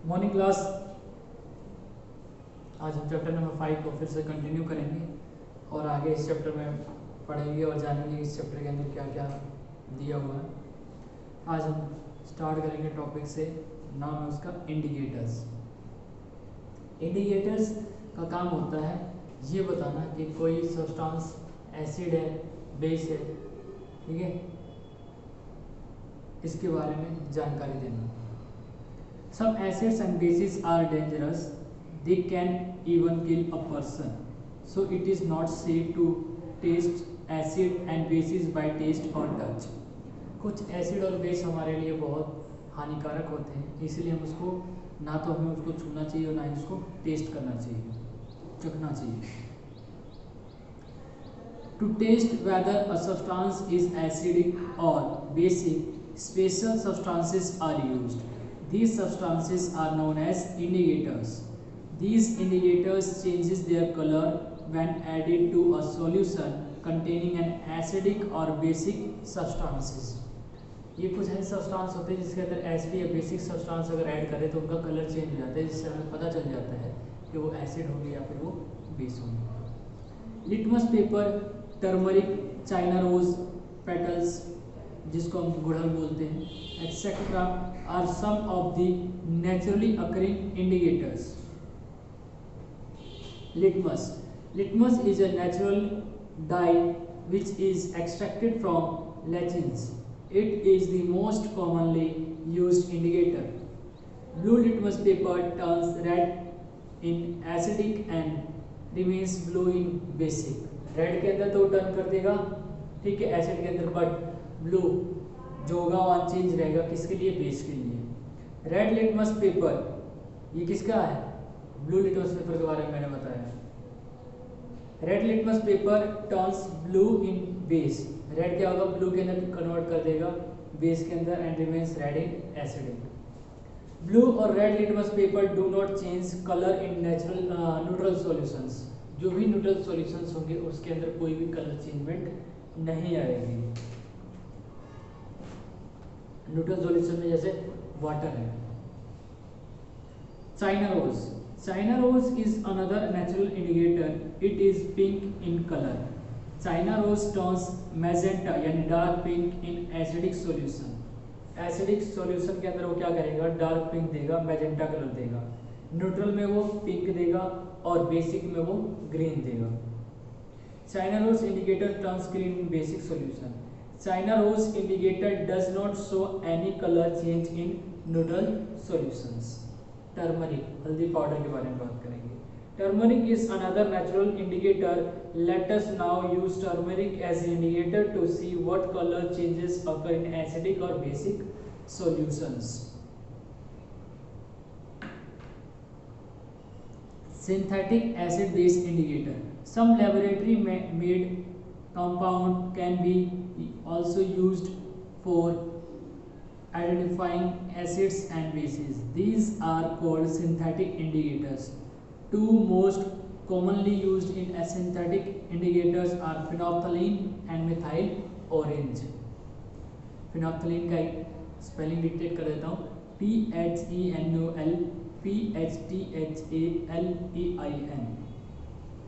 Morning class. आज हम chapter number 5 को फिर से कंटिन्यू करेंगे और आगे इस चैप्टर में पढ़ेंगे और जानेंगे इस चैप्टर के अंदर क्या क्या दिया हुआ है। आज हम स्टार्ट करेंगे टॉपिक से, नाम है उसका इंडिकेटर्स। इंडिकेटर्स का काम होता है ये बताना कि कोई सब्सटेंस एसिड है, बेस है, ठीक है, इसके बारे में जानकारी देना। Some acids and bases are dangerous. They can even kill a person. So it is not safe to taste acid and bases by taste or touch. कुछ एसिड और बेस हमारे लिए बहुत हानिकारक होते हैं, इसलिए हम उसको ना तो हमें उसको छूना चाहिए और ना ही उसको टेस्ट करना चाहिए, चखना चाहिए। To taste whether a substance is acidic or basic, special substances are used. These substances are known as indicators. These indicators changes their color when added to a solution containing an acidic or basic substances. ये कुछ ऐसे substance होते हैं जिसके अंदर acid या basic substance अगर add करें तो उनका कलर चेंज हो जाता है, जिससे हमें पता चल जाता है कि वो एसिड होंगे या फिर वो बेस होंगे। Litmus paper, turmeric, China rose petals जिसको हम गुड़हल बोलते हैं, etcetera are some of the naturally occurring indicators. Litmus is a natural dye which is extracted from lichens. It is the most commonly used indicator. Blue litmus paper turns red in acidic and remains blue in basic. Red के अंदर तो turn कर देगा, ठीक है, acid के अंदर, but blue जो होगा वो अनचेंज रहेगा, किसके लिए? बेस के लिए। रेड लिटमस पेपर ये किसका है? ब्लू लिटमस पेपर के बारे में मैंने बताया। Red litmus paper turns blue in base. Red क्या होगा? ब्लू के अंदर कन्वर्ट कर देगा बेस के अंदर and remains red in acidic. Blue और red litmus paper do not change colour in natural neutral solutions. जो भी न्यूट्रल सॉल्यूशंस होंगे उसके अंदर कोई भी कलर चेंजमेंट नहीं आएगी। न्यूट्रल सॉल्यूशन में जैसे वाटर है। China rose, China rose is another natural indicator. It is pink in colour. China rose turns magenta यानी dark pink in acidic solution. Acidic solution के अंदर वो क्या करेगा? डार्क पिंक देगा, मैजेंटा कलर देगा। न्यूट्रल में वो पिंक देगा और बेसिक में वो ग्रीन देगा। China rose indicator turns green in basic solution. China rose indicator does not show any color change in neutral solutions. Turmeric, हल्दी पाउडर के बारे में बात करेंगे। Turmeric is another natural indicator. Let us now use turmeric as an indicator to see what color changes occur in acidic or basic solutions. Synthetic acid base indicator. Some laboratory made compound can be also used for identifying acids and bases. These are called synthetic indicators. Two most commonly used in synthetic indicators are phenolphthalein and methyl orange. phenolphthalein का spelling dictate कर देता हूँ, PHENOL PHTHALEIN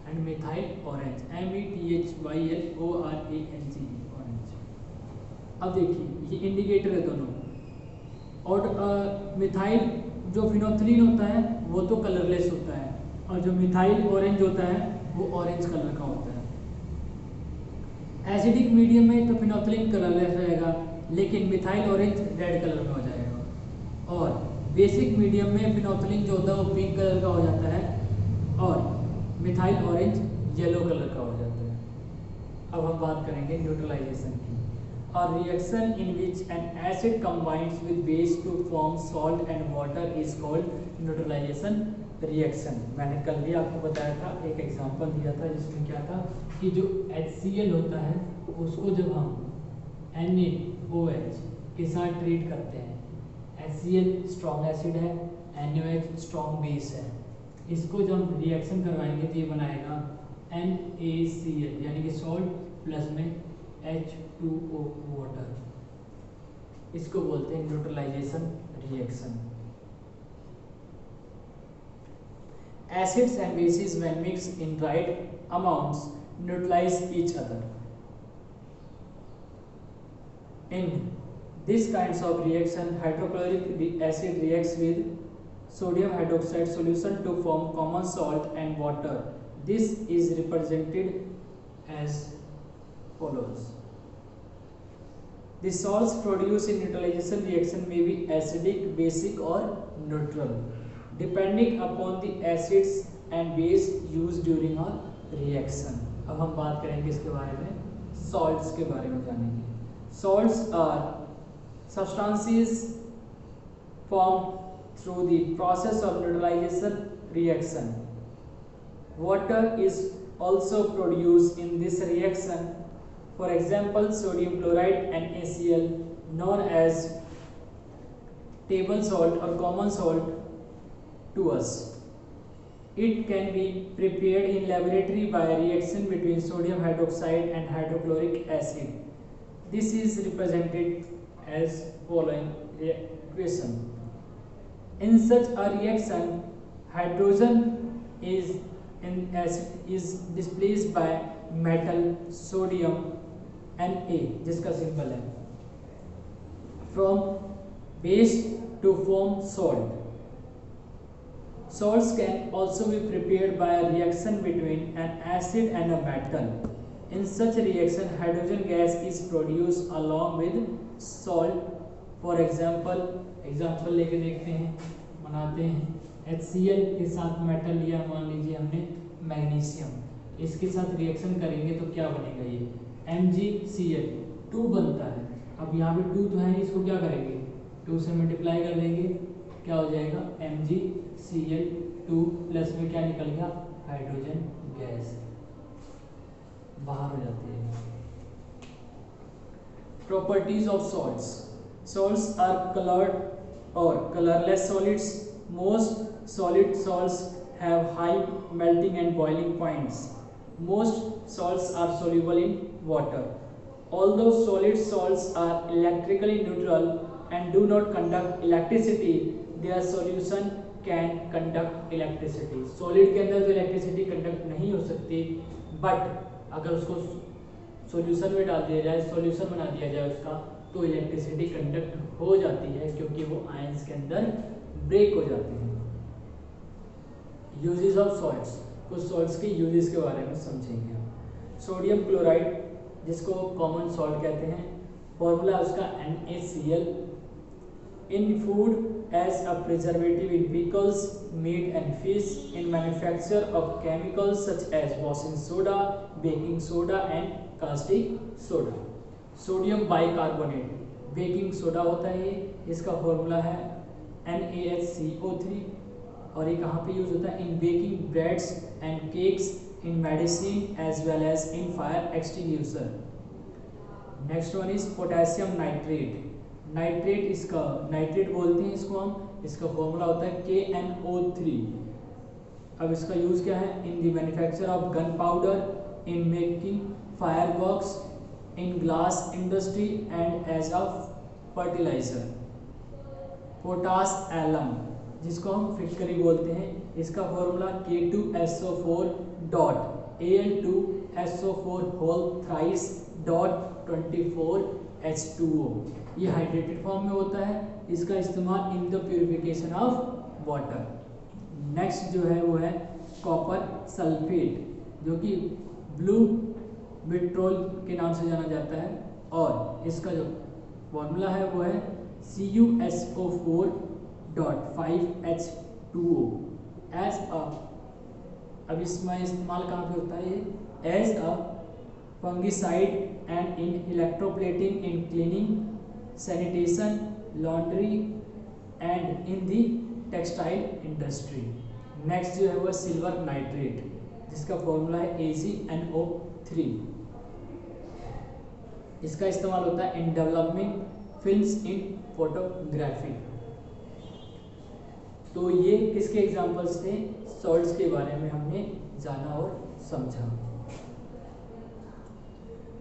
and methyl orange, METHYLORANGE, orange। अब देखिए ये indicator है दोनों, और मिथाइल जो फिनोल्फथलीन होता है वो तो कलरलेस होता है, और जो मिथाइल ऑरेंज होता है वो ऑरेंज कलर का होता है। एसिडिक मीडियम में तो फिनोल्फथलीन कलरलेस रहेगा, लेकिन मिथाइल ऑरेंज रेड कलर में हो जाएगा, और बेसिक मीडियम में फिनोल्फथलीन जो होता है वो पिंक कलर का हो जाता है और मिथाइल ऑरेंज येलो कलर का हो जाता है। अब हम बात करेंगे न्यूट्रलाइजेशन की। A reaction in which an acid combines with base to form salt and water is called neutralization reaction। मैंने कल भी आपको बताया था, एक एग्जांपल दिया था जिसमें क्या था कि जो HCl होता है उसको जब हम NaOH के साथ ट्रीट करते हैं, HCl स्ट्रॉन्ग एसिड है, NaOH स्ट्रॉन्ग बेस है, इसको जब हम रिएक्शन करवाएंगे तो ये बनाएगा NaCl यानी कि सॉल्ट प्लस में H2O वाटर। इसको बोलते हैं neutralisation reaction. Acids and bases when mixed in right amounts neutralize each other. In these kinds of reaction, hydrochloric acid reacts with sodium hydroxide solution to form common salt and water. This is represented as follows. The salts produced in neutralization reaction may be acidic, basic or neutral, depending upon the acids and base used during a reaction. अब हम बात करेंगे इसके बारे में, salts के बारे में जानेंगे. Salts are substances formed through the process of neutralization reaction. Water is also produced in this reaction. For example, sodium chloride and NaCl, known as table salt or common salt to us. It can be prepared in laboratory by a reaction between sodium hydroxide and hydrochloric acid. This is represented as following equation. In such a reaction, hydrogen is displaced by metal sodium Na, जिसका symbol है, from base to form salt. Salts can also be prepared by a reaction between an acid and a metal. In such a reaction, hydrogen gas is produced along with salt. For example लेके देखते हैं, बनाते हैं. HCl के साथ metal लिया, मान लीजिए हमने मैग्नीशियम, इसके साथ रिएक्शन करेंगे तो क्या बनेगा, ये MgCl 2 बनता है. अब यहाँ पे 2 तो है, इसको क्या करेंगे, 2 से मल्टीप्लाई कर देंगे, क्या हो जाएगा MgCl2 प्लस में क्या निकल गया, हाइड्रोजन गैस बाहर हो जाती है. Properties of salts. Salts are coloured और colourless solids. Most solid salts have high melting and boiling points. Most salts are soluble in water. Although solid salts are electrically neutral and do not conduct electricity, their solution can conduct electricity. Solid के अंदर तो electricity conduct नहीं हो सकती, but अगर उसको solution में डाल दिया जाए, solution बना दिया जाए उसका, तो electricity conduct हो जाती है, क्योंकि वो ions के अंदर break हो जाते हैं. Uses of salts. कुछ सॉल्ट्स के यूजेस के बारे में समझेंगे हम. सोडियम क्लोराइड, जिसको कॉमन सॉल्ट कहते हैं, फॉर्मूला उसका NaCl. In food as a preservative in pickles, meat and fish, in manufacture of chemicals such as washing soda, baking soda and caustic soda. Sodium bicarbonate baking soda होता है, इसका formula है NaHCO3. और ये कहाँ पे use होता है, in baking breads and cakes, in medicine as well as in fire extinguisher. Next one is potassium nitrate. Nitrate, इसका नाइट्रेट बोलते हैं इसको हम, इसका फॉर्मूला होता है KNO3. अब इसका यूज क्या है, in the manufacture of gun powder, in making fire works, in glass industry and as a fertiliser. Potash alum, जिसको हम फिटकरी बोलते हैं, इसका formula K2SO4 dot Al2SO4 whole thrice dot 24H2O. ये हाइड्रेटेड फॉर्म में होता है, इसका इस्तेमाल in the purification of water. Next जो है वो है कॉपर सल्फेट, जो कि ब्लू विट्रोल के नाम से जाना जाता है, और इसका जो फॉर्मूला है वो है CuSO4 dot 5H2O. As a, अब इसमें इस्तेमाल कहाँ पे होता है, ये as a fungicide and in electroplating, in cleaning, sanitation, laundry and in the textile industry. Next जो है वो सिल्वर नाइट्रेट, जिसका फॉर्मूला है AgNO3. इसका इस्तेमाल होता है in development films in photography. तो ये किसके एग्जाम्पल्स थे, सॉल्ट्स के बारे में हमने जाना और समझा.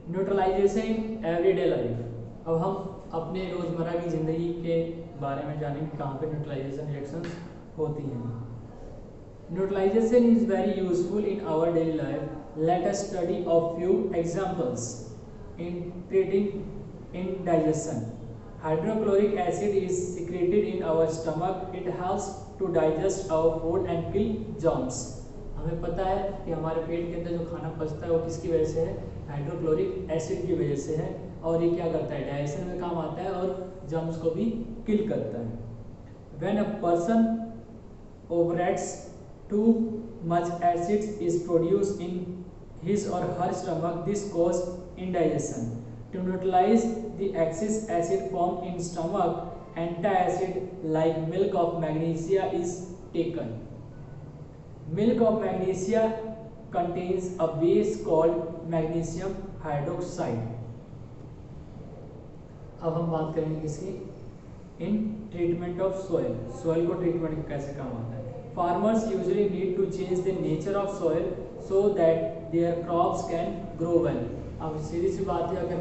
Neutralisation everyday life. अब हम अपने रोज़मर्रा की ज़िंदगी के बारे में जानेंगे कहाँ पे न्यूट्रलाइजेशन रिएक्शंस होती हैं. Neutralization is very useful in our daily life. Let us study a few examples in treating indigestion. Hydrochloric acid is secreted in our stomach. It helps to digest our food and kill germs. हमें पता है कि हमारे पेट के अंदर जो खाना पचता है वो किसकी वजह से है, हाइड्रोक्लोरिक एसिड की वजह से है, और ये क्या करता है, डाइजेशन में काम आता है और जर्म्स को भी किल करता है. When a person overeats, too much acid is produced in his or her stomach. This causes indigestion. To neutralize the excess acid formed in stomach, antacid like milk of magnesia is taken. Milk of magnesia contains a base called magnesium hydroxide. अब हम बात करेंगे किसकी, in treatment of soil. Soil को treatment कैसे काम आता है. Farmers usually need to change the nature of soil so that their crops can grow well. अब सीधी सी बात है, अगर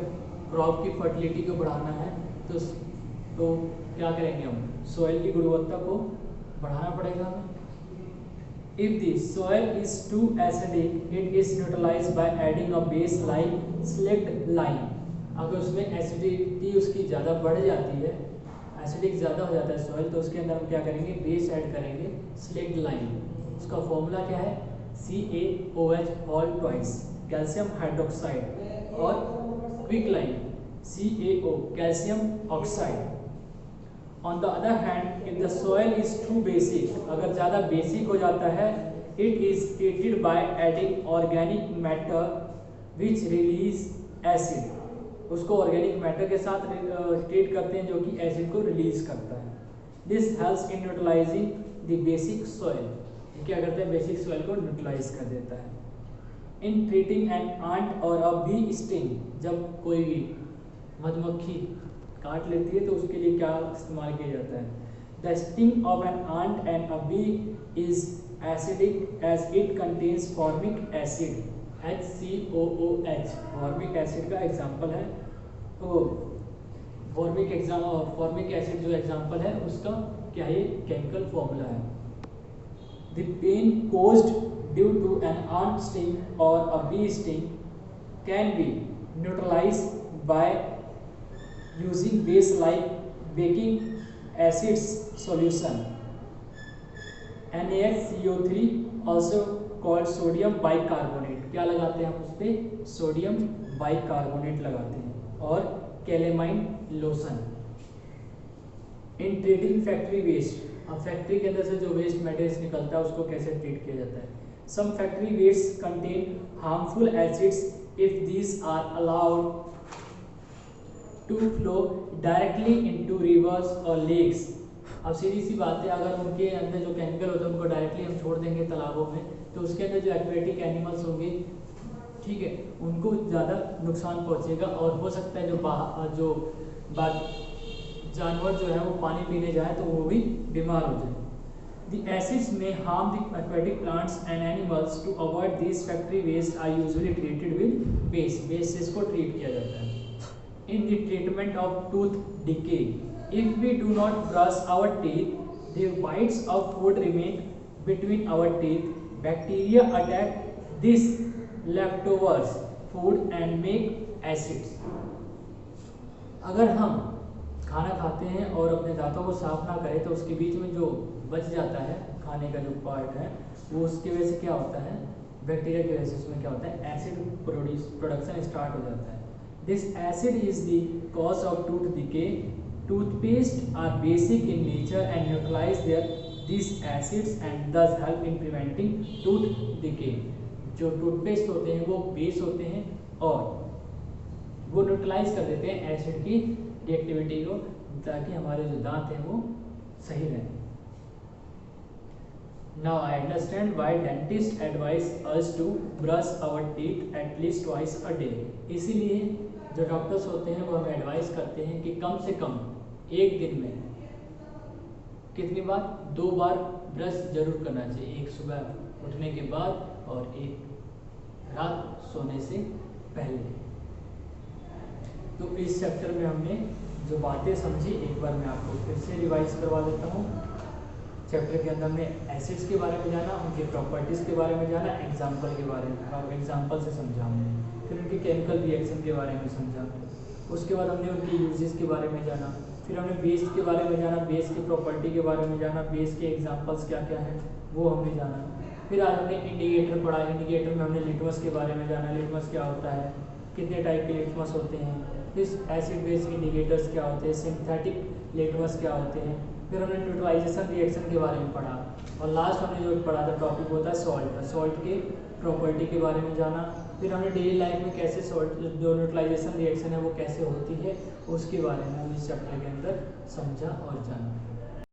क्रॉप की फर्टिलिटी को बढ़ाना है तो क्या करेंगे, हम सॉइल की गुणवत्ता को बढ़ाना पड़ेगा हमें. If the soil is too acidic, it is neutralized by adding a base like slaked lime. अगर उसमें एसिडिटी उसकी ज़्यादा बढ़ जाती है, एसिडिक ज़्यादा हो जाता है सॉइल, तो उसके अंदर हम क्या करेंगे, बेस ऐड करेंगे स्लेक्ड लाइम. उसका फॉर्मूला क्या है, CaOH whole twice calcium hydroxide, और quick lime CaO calcium oxide. On the other hand, if the soil is too basic, अगर ज़्यादा बेसिक हो जाता है, it is treated by adding organic matter which release acid. उसको organic matter के साथ treat करते हैं जो कि एसिड को रिलीज करता है. This helps in neutralizing the basic soil. ये क्या करता है, बेसिक सॉइल को न्यूट्रलाइज कर देता है. In treating an ant or a bee sting, जब कोई भी मधुमक्खी काट लेती है तो उसके लिए क्या इस्तेमाल किया जाता है. The sting of an ant and a bee is acidic as it contains formic acid HCOOH. Formic acid का एग्जाम्पल है, तो फॉर्मिक एसिड जो एग्जाम्पल है उसका क्या है, केमिकल फॉर्मूला है. The pain caused due to an ant sting or a bee sting can be neutralized by using base like baking acids solution NaCO3, also called sodium bicarbonate. क्या लगाते हैं हम उस पर, सोडियम बाइकार्बोनेट लगाते हैं, और calamine lotion. In treating factory waste, अब फैक्ट्री के अंदर से जो वेस्ट मटेरियल निकलता है उसको कैसे ट्रीट किया जाता है. Some factory waste contain harmful acids if these are allowed to flow directly into rivers और लेक्स. अब सीधी सी बात है, अगर उनके अंदर जो केमिकल होता है उनको डायरेक्टली हम छोड़ देंगे तालाबों में, तो उसके अंदर जो एक्वेटिक एनिमल्स होंगे, ठीक है, उनको ज़्यादा नुकसान पहुंचेगा, और हो सकता है जो जानवर जो है वो पानी पीने जाए तो वो भी बीमार हो जाए. The acids may harm the aquatic plants and animals. To avoid these factory waste are usually treated with base. Bases को treat किया जाता है. In the treatment of tooth decay, if we do not brush our teeth, the whites of food remain between our teeth. Bacteria attack this leftovers food and make acids. अगर हम खाना खाते हैं और अपने दांतों को साफ ना करें तो उसके बीच में जो बच जाता है खाने का जो पार्ट है वो उसकी वजह से क्या होता है, बैक्टीरिया की वजह से उसमें क्या होता है, एसिड प्रोडक्शन स्टार्ट हो जाता है. This acid is the cause of tooth decay. Toothpaste are basic in nature and neutralize their this acids and thus help in preventing tooth decay. जो टूथपेस्ट होते हैं वो बेस होते हैं और वो न्यूट्रलाइज कर देते हैं एसिड की रिएक्टिविटी को, ताकि हमारे जो दांत हैं वो सही रहें. Now I understand why dentists advise us to brush our teeth at least twice a day. इसीलिए जो डॉक्टर्स होते हैं वो हमें एडवाइस करते हैं कि कम से कम एक दिन में कितनी बार, 2 बार ब्रश जरूर करना चाहिए. एक सुबह उठने के बाद और एक रात सोने से पहले. तो इस चैप्टर में हमने जो बातें समझी एक बार मैं आपको फिर से रिवाइज करवा देता हूँ. चैप्टर के अंदर हमने एसिड्स के बारे में जाना, उनके प्रॉपर्टीज़ के बारे में जाना, एग्जाम्पल के बारे में और एग्जाम्पल से समझा हमने, फिर उनके केमिकल रिएक्शन के बारे में समझा। उसके बाद हमने उनके यूजेस के बारे में जाना, फिर हमने बेस के बारे में जाना, बेस की प्रॉपर्टी के बारे में जाना, बेस के एग्जाम्पल्स क्या क्या हैं वो हमने जाना। फिर आज हमने इंडिकेटर पढ़ा, इंडिकेटर में हमने लिटमस के बारे में जाना, लिटमस क्या होता है, कितने टाइप के लिटमस होते हैं, फिर एसिड बेस इंडिकेटर्स क्या होते हैं, सिंथेटिक लिटमस क्या होते हैं, फिर हमने न्यूट्रलाइजेशन रिएक्शन के बारे में पढ़ा और लास्ट हमने जो पढ़ा था टॉपिक होता है सॉल्ट, सॉल्ट के प्रॉपर्टी के बारे में जाना। फिर हमने डेली लाइफ में कैसे सॉल्ट जो न्यूट्रलाइजेशन रिएक्शन है वो कैसे होती है उसके बारे में हम इस चैप्टर के अंदर समझा और जाना।